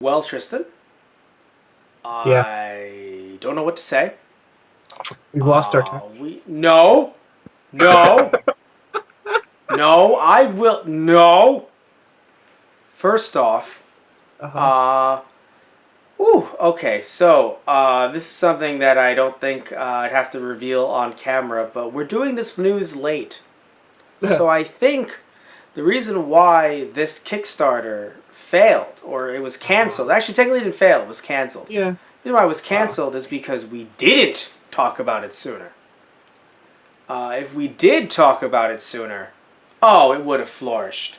Well, Tristan, Yeah, I don't know what to say. we've lost our touch. We no, no, no. I will no. First off, Uh-huh. uh, ooh, okay. So, this is something that I don't think I'd have to reveal on camera, but we're doing this news late. So I think the reason why this Kickstarter failed or it was canceled, actually technically it didn't fail, it was canceled. Yeah. The reason why it was Uh, canceled is because we didn't talk about it sooner. If we did talk about it sooner, oh, it would have flourished.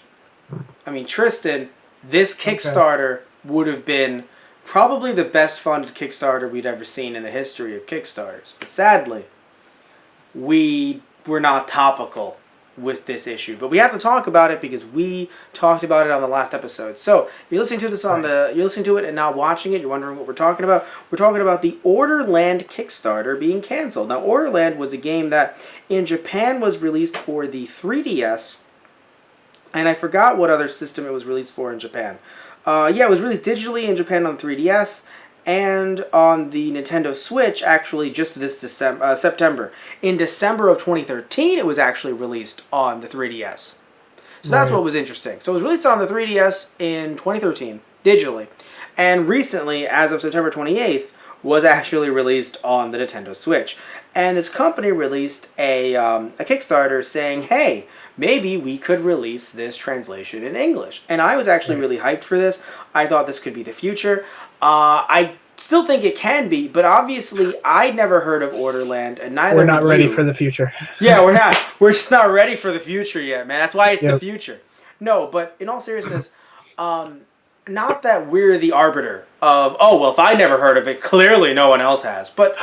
I mean, Tristan, this okay. Kickstarter would have been probably the best funded Kickstarter we'd ever seen in the history of Kickstarters. But sadly, we were not topical with this issue. But we have to talk about it because we talked about it on the last episode. So if you're listening to this Right. you're listening to it and not watching it, you're wondering what we're talking about. We're talking about the Orderland Kickstarter being canceled. Now, Orderland was a game that in Japan was released for the 3DS, and I forgot what other system it was released for in Japan. Yeah, it was released digitally in Japan on 3DS and on the Nintendo Switch actually just this September. In December of 2013, it was actually released on the 3DS. So that's Right. what was interesting. So it was released on the 3DS in 2013 digitally, and recently, as of September 28th, was actually released on the Nintendo Switch. And this company released a Kickstarter saying, hey, maybe we could release this translation in English. And I was actually Right. really hyped for this. I thought this could be the future. I still think it can be, but obviously I'd never heard of Orderland, and We're neither not had ready you. for the future. Yeah, we're not. We're just not ready for the future yet, man. That's why it's the Yep. future. No, but in all seriousness, um, not that we're the arbiter of, oh, well, if I never heard of it, clearly no one else has. But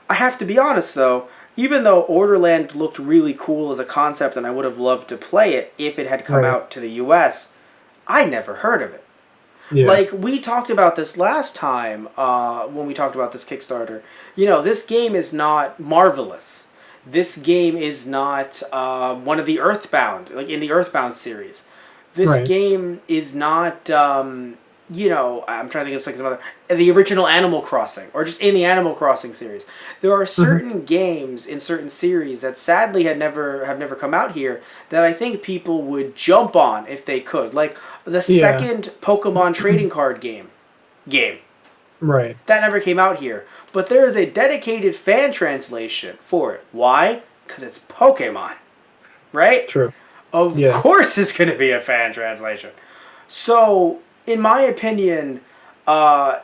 I have to be honest, though, even though Orderland looked really cool as a concept and I would have loved to play it if it had come Right. out to the US, I never heard of it. Yeah. Like, we talked about this last time when we talked about this Kickstarter. You know, this game is not marvelous. This game is not one of the Earthbound, like in the Earthbound series. This Right. game is not, I'm trying to think of like some other, the original Animal Crossing, or just in the Animal Crossing series. There are Hmm. certain games in certain series that sadly have never come out here that I think people would jump on if they could. Like the Yeah. second Pokemon trading card game Right. that never came out here, but there is a dedicated fan translation for it. Why? Because it's Pokemon, right? True. Of Yeah. course, it's going to be a fan translation. So, in my opinion,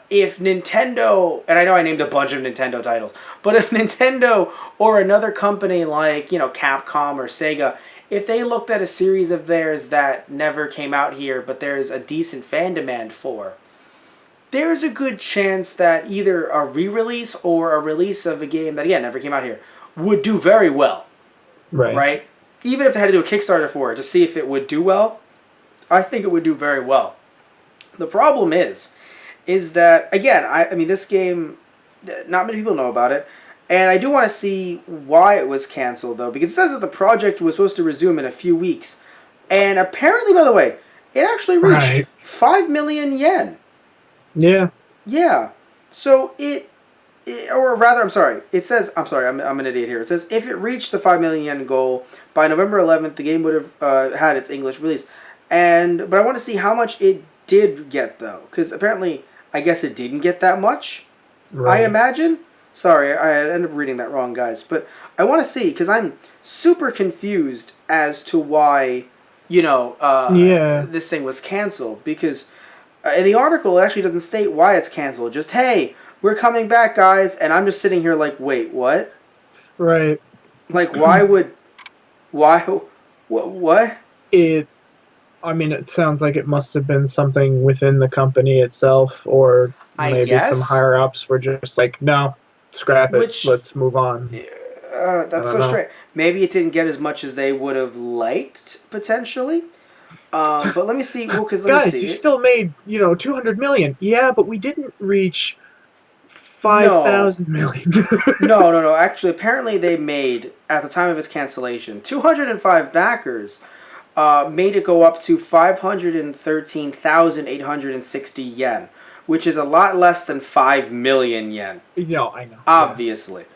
if Nintendo, and I know I named a bunch of Nintendo titles, but if Nintendo or another company like, Capcom or Sega, if they looked at a series of theirs that never came out here, but there's a decent fan demand for, there's a good chance that either a re-release or a release of a game that, again, never came out here would do very well, Right. right? Even if they had to do a Kickstarter for it to see if it would do well, I think it would do very well. The problem is that again, I mean, this game, not many people know about it, and I do want to see why it was canceled though, because it says that the project was supposed to resume in a few weeks, and apparently, by the way, it actually reached Right. 5 million yen. Yeah. Yeah, so or rather, I'm sorry. It says, I'm sorry, I'm an idiot here. It says if it reached the 5 million yen goal by November 11th, the game would have had its English release. But I want to see how much it did get though, because apparently, I guess it didn't get that much. I Right. imagine. Sorry, I ended up reading that wrong, guys. But I want to see because I'm super confused as to why, Yeah. this thing was canceled. Because in the article, it actually doesn't state why it's canceled. Just hey, we're coming back, guys, and I'm just sitting here like, wait, what? Right. Like, why, what? It. I mean, it sounds like it must have been something within the company itself, or I maybe some guess. higher ups were just like, no, scrap it. Which Let's move on. I that's don't so know. strange. Maybe it didn't get as much as they would have liked potentially. But let me see. Well, because let me Guys, you see. still made 200 million. Yeah, but we didn't reach five No, thousand million. no. Actually, apparently they made at the time of its cancellation 205 backers. Made it go up to 513,860 yen. which is a lot less than 5 million yen. No, I know. Obviously. Yeah.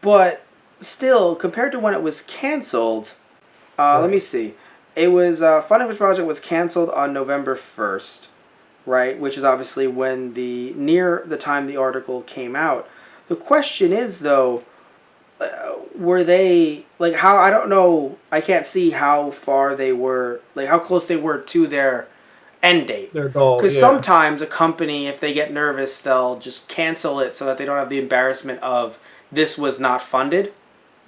But still, compared to when it was canceled, right. Let me see. It was, funding for the project was canceled on November 1st, right? Which is obviously when near the time the article came out. The question is, though, were they, like, how, I don't know, I can't see how far they were, like, how close they were to their end date. Their goal, because sometimes a company, if they get nervous, they'll just cancel it so that they don't have the embarrassment of this was not funded.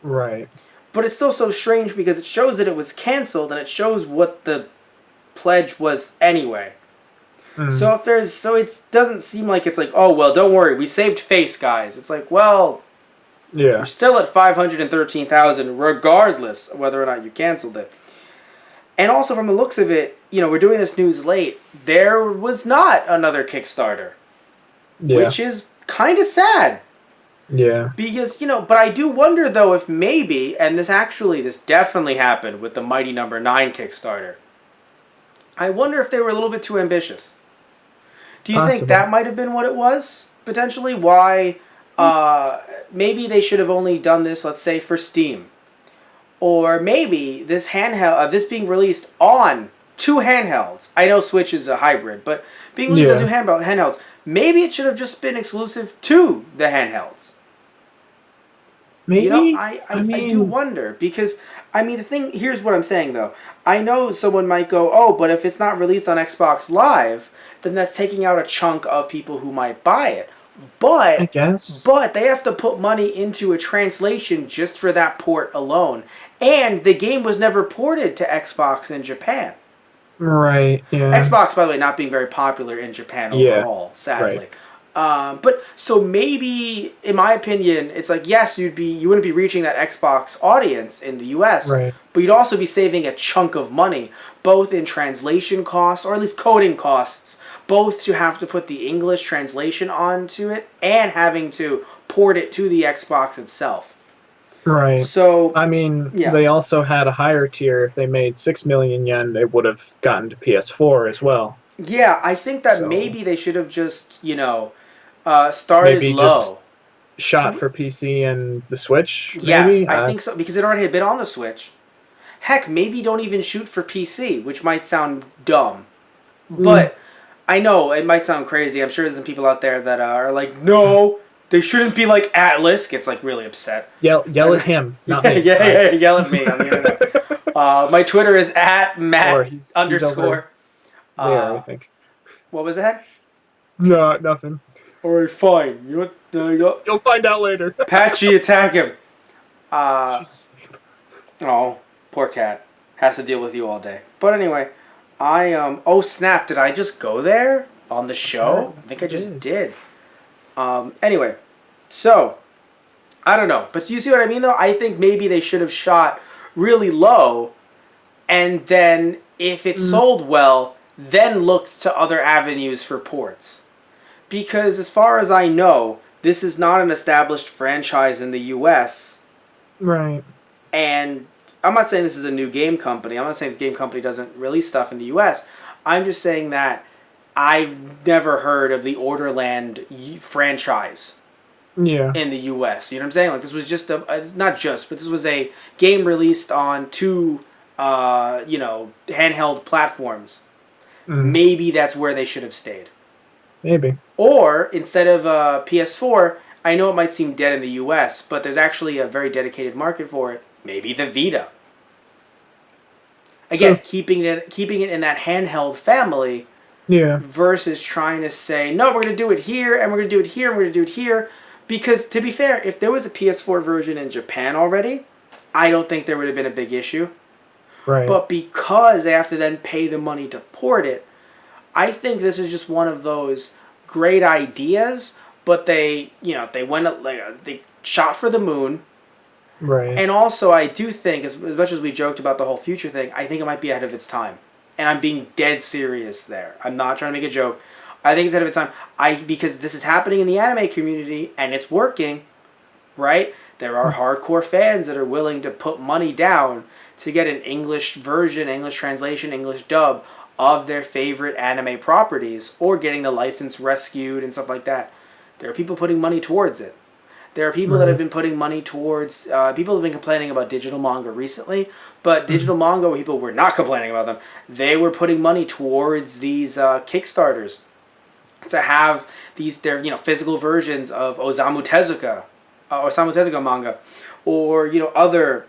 Right. But it's still so strange because it shows that it was canceled and it shows what the pledge was anyway. So it doesn't seem like it's like, oh, well, don't worry, we saved face, guys. It's like, well, you're still at 513,000 regardless of whether or not you canceled it. And also from the looks of it, we're doing this news late. There was not another Kickstarter, which is kind of sad. Yeah. Because, but I do wonder, though, if maybe, and this definitely happened with the Mighty Number 9 Kickstarter. I wonder if they were a little bit too ambitious. Do you think that might have been what it was, potentially? Why, maybe they should have only done this, let's say, for Steam. Or maybe this handheld, this being released on 2 handhelds. I know Switch is a hybrid, but being released on 2 handhelds, maybe it should have just been exclusive to the handhelds. Maybe. I do wonder because, here's what I'm saying though. I know someone might go, oh, but if it's not released on Xbox Live, then that's taking out a chunk of people who might buy it. But, I guess. But they have to put money into a translation just for that port alone. And the game was never ported to Xbox in Japan. Right, yeah. Xbox, by the way, not being very popular in Japan overall, sadly. Right. But so maybe, in my opinion, it's like, yes, you wouldn't be reaching that Xbox audience in the US, right. But you'd also be saving a chunk of money, both in translation costs, or at least coding costs, both to have to put the English translation onto it and having to port it to the Xbox itself. Right. So, they also had a higher tier. If they made 6 million yen, they would have gotten to PS4 as well. Yeah, I think that maybe they should have just, started maybe low. Just shot for PC and the Switch, yes, maybe? I think so, because it already had been on the Switch. Heck, maybe don't even shoot for PC, which might sound dumb. But I know, it might sound crazy. I'm sure there's some people out there that are like, no, they shouldn't be like Atlas. Gets like really upset. Yell at him, not me. Yeah, yell at me on the internet. My Twitter is @Matt_. He's over there, I think. What was that? No, nothing. Alright, fine. You'll find out later. Patchy, attack him. Oh, poor cat. Has to deal with you all day. But anyway, oh snap, did I just go there on the show? I think I just did. Anyway, so, I don't know. But you see what I mean, though? I think maybe they should have shot really low, and then, if it sold well, then looked to other avenues for ports. Because, as far as I know, this is not an established franchise in the US. Right. And I'm not saying this is a new game company. I'm not saying this game company doesn't release stuff in the US. I'm just saying that I've never heard of the Orderland franchise in the US. You know what I'm saying? Like, this was just but this was a game released on 2, handheld platforms. Maybe that's where they should have stayed. Maybe. Or, instead of PS4, I know it might seem dead in the US, but there's actually a very dedicated market for it. Maybe the Vita. Again, keeping it in that handheld family. Yeah. Versus trying to say, no, we're going to do it here, and we're going to do it here, and we're going to do it here. Because, to be fair, if there was a PS4 version in Japan already, I don't think there would have been a big issue. Right. But because they have to then pay the money to port it, I think this is just one of those great ideas, but they shot for the moon. Right. And also, I do think, as much as we joked about the whole future thing, I think it might be ahead of its time. And I'm being dead serious there. I'm not trying to make a joke. I think it's ahead of its time. Because this is happening in the anime community, and it's working, right? There are hardcore fans that are willing to put money down to get an English version, English translation, English dub of their favorite anime properties or getting the license rescued and stuff like that. There are people putting money towards it. There are people that have been putting money towards... people have been complaining about digital manga recently, but digital manga, people were not complaining about them. They were putting money towards these Kickstarters to have these physical versions of Osamu Tezuka manga, or other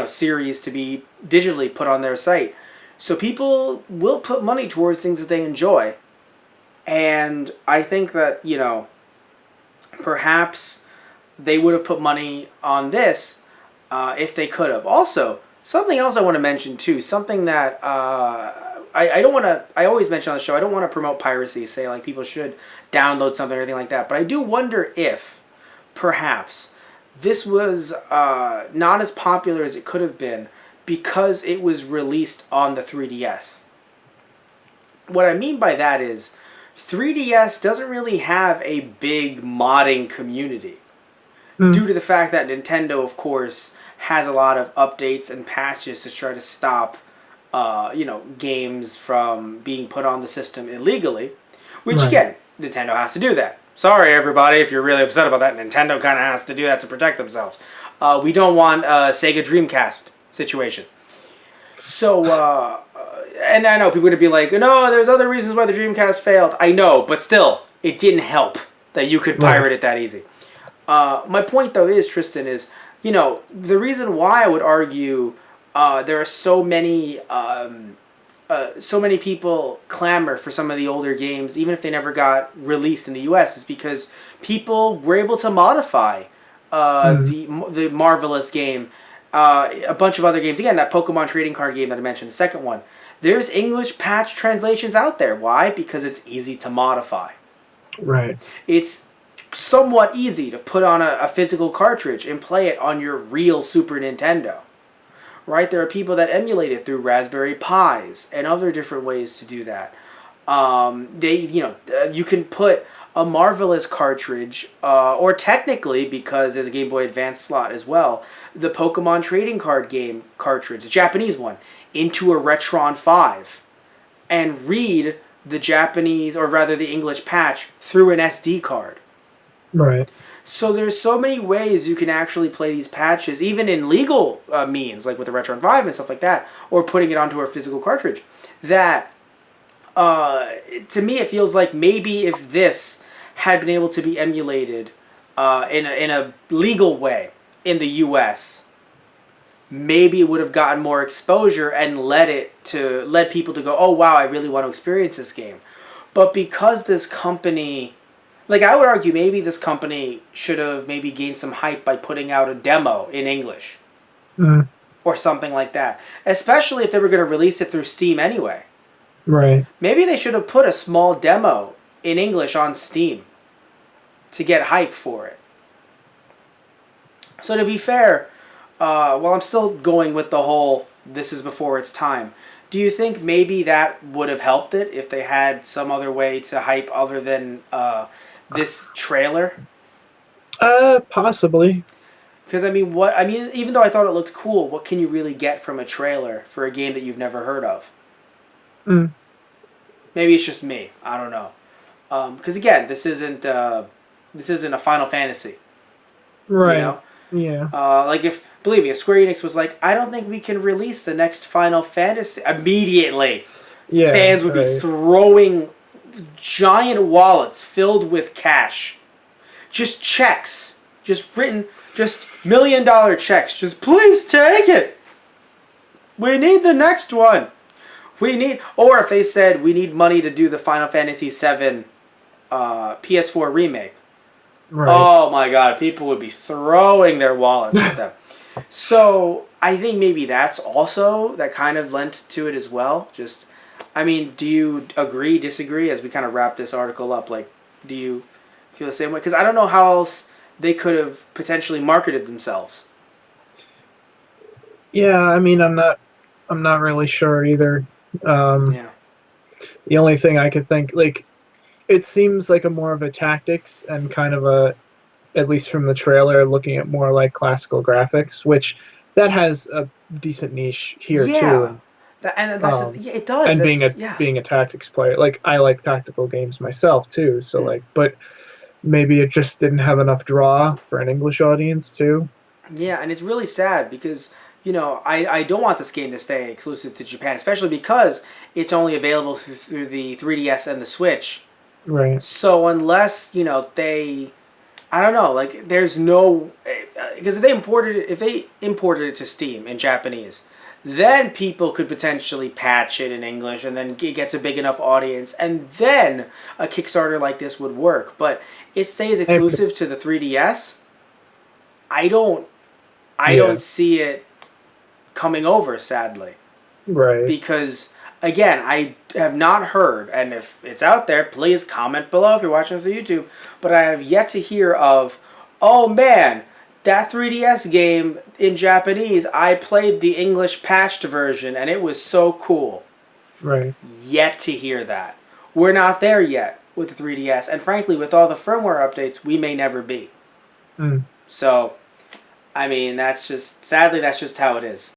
series to be digitally put on their site. So people will put money towards things that they enjoy, and I think that perhaps they would have put money on this if they could have. Also, something else I want to mention too, something that I don't want to... I always mention on the show, I don't want to promote piracy, say like people should download something or anything like that, but I do wonder if perhaps this was not as popular as it could have been because it was released on the 3DS. What I mean by that is 3DS doesn't really have a big modding community due to the fact that Nintendo, of course, has a lot of updates and patches to try to stop games from being put on the system illegally, which again, Nintendo has to do that. Sorry, everybody, if you're really upset about that. Nintendo kind of has to do that to protect themselves. We don't want a Sega Dreamcast situation. So, and I know people are going to be like, no, there's other reasons why the Dreamcast failed. I know, but still, it didn't help that you could pirate it that easy. My point, though, is, Tristan, is, the reason why I would argue there are so many people clamor for some of the older games, even if they never got released in the U.S., is because people were able to modify the Marvelous game, a bunch of other games. Again, that Pokemon trading card game that I mentioned, the second one. There's English patch translations out there. Why? Because it's easy to modify. Right. It's somewhat easy to put on a physical cartridge and play it on your real Super Nintendo. Right? There are people that emulate it through Raspberry Pis and other different ways to do that. You can put a Marvelous cartridge, or technically, because there's a Game Boy Advance slot as well, the Pokemon trading card game cartridge, the Japanese one, into a Retron 5 and read the Japanese, or rather the English patch, through an SD card. Right. So there's so many ways you can actually play these patches, even in legal means, like with the Retron 5 and stuff like that, or putting it onto a physical cartridge, that to me it feels like maybe if this had been able to be emulated in a legal way in the U.S., maybe it would have gotten more exposure and led people to go, oh wow, I really want to experience this game. But because this company... Like, I would argue maybe this company should have maybe gained some hype by putting out a demo in English. Or something like that. Especially if they were going to release it through Steam anyway. Right. Maybe they should have put a small demo in English on Steam to get hype for it. So to be fair, while I'm still going with the whole this is before its time, do you think maybe that would have helped it if they had some other way to hype other than... this trailer? Possibly. Because even though I thought it looked cool, what can you really get from a trailer for a game that you've never heard of? Maybe it's just me. I don't know. Because again, this isn't a Final Fantasy. Right. Yeah. Believe me, if Square Enix was like, I don't think we can release the next Final Fantasy immediately, fans would be throwing giant wallets filled with cash, just checks, just written, just $1 million checks, just please take it, we need the next one, or if they said we need money to do the Final Fantasy VII PS4 remake, oh my god, people would be throwing their wallets at them. So I think maybe that kind of lent to it as well. Just, do you agree, disagree, as we kind of wrap this article up? Like, do you feel the same way? Because I don't know how else they could have potentially marketed themselves. Yeah, I'm not really sure either. The only thing I could think, like, it seems like a more of a tactics and kind of at least from the trailer, looking at more like classical graphics, which that has a decent niche here too. Yeah, it does. And That's yeah. being a tactics player, like I like tactical games myself too. So Mm. like, but maybe it just didn't have enough draw for an English audience too. Yeah, and it's really sad because, I don't want this game to stay exclusive to Japan, especially because it's only available through the 3DS and the Switch. Right. So unless, they, I don't know, like there's no, because if they imported it to Steam in Japanese, then people could potentially patch it in English, and then it gets a big enough audience, and then a Kickstarter like this would work. But it stays exclusive to the 3DS. I don't I Yeah. don't see it coming over, sadly, Right. because again, I have not heard, and if it's out there, please comment below if you're watching this on YouTube. But I have yet to hear of, oh man, that 3DS game in Japanese, I played the English patched version and it was so cool. Right. Yet to hear that. We're not there yet with the 3DS, and frankly, with all the firmware updates, we may never be. Mm. So, I mean, sadly, that's just how it is.